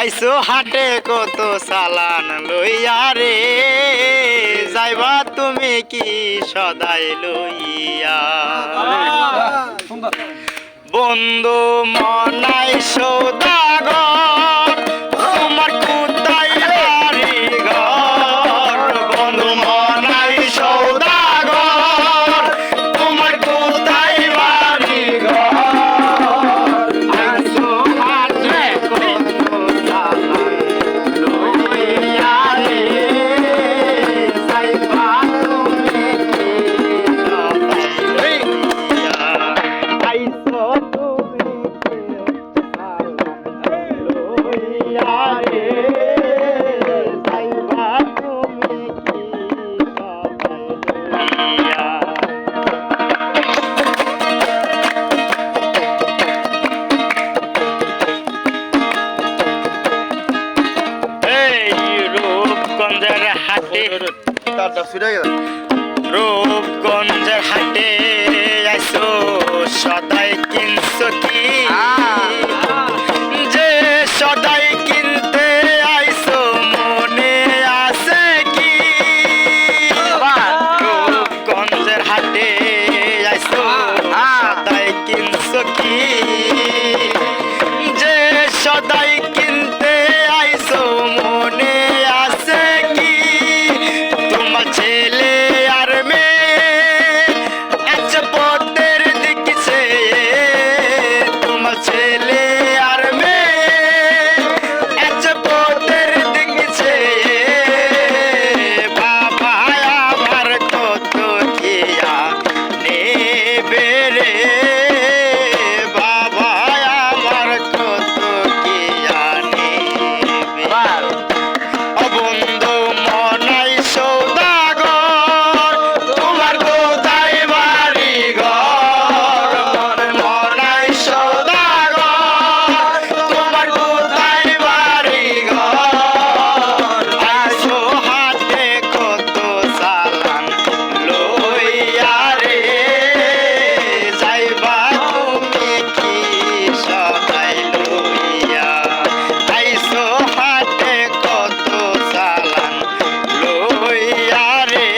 আইসো হাটে কত চালান লইয়া রে যাইবা তুমি কি সদাই লইয়া বন্ধু মনাই সৌদাগর তোমার কোথায় বাড়ি ঘর বন্ধু মনাই সৌদাগর তোমার কোথায় বাড়ি ঘর আইসো হাটে কত চালান লইয়া রে যাইবা তুমি কি সদাই লইয়া আইসো তুমি কি চালান লইয়া রে যাইবা তুমি কি সদাই লইয়া রূপগঞ্জের হাটে রূপগঞ্জের হাটে আইসো সদাই কিনছো কি যে সদাই কিনতে আইসো মনে আছে কি রূপগঞ্জের হাটে আইসো সদাই কিনছো কি যে সদাই কিনতে আইসো মনে আছে কি তোমার ছেলে আর মেয়ে আচ্ছা পথের দিকছে তোমার ছেলে আর মেয়ে আচ্ছা পথের দিকছে বাবা আমার কত দিয়া নেবে রে বাবা আমার কত দিয়া নেবে বন্ধু মনাই সৌদাগর তোমার কোথায় বাড়ি ঘর মনাই সৌদাগর তোমার কোথায় বাড়ি ঘর আইসো হাটে কত চালান লইয়া রে যাইবা তুমি কি সদাই লইয়া আইসো হাটে কত চালান লইয়া রে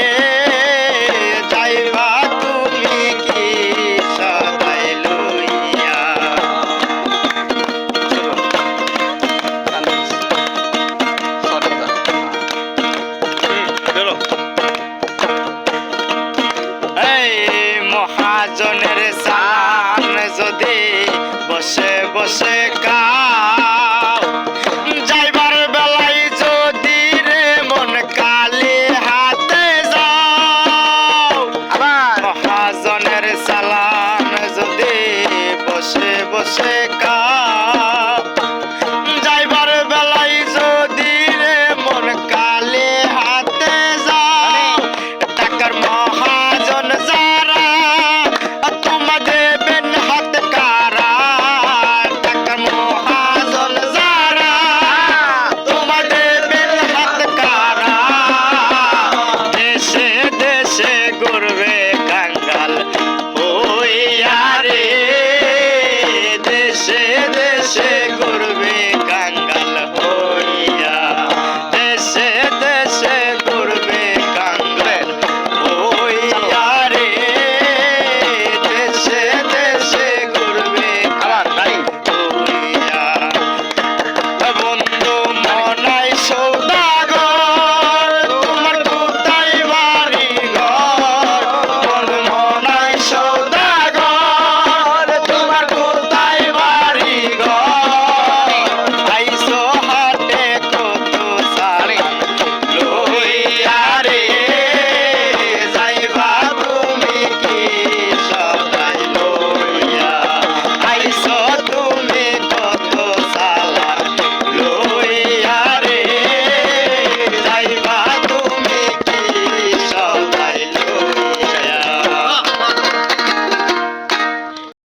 যাইবা তুমি কি সদাই লইয়া এই মহাজনের সান যদি বসে বসে খাও যাইবার বেলায় যদি রে মন কালে হাতে যাও মহাজনের সালান যদি বসে বসে খাও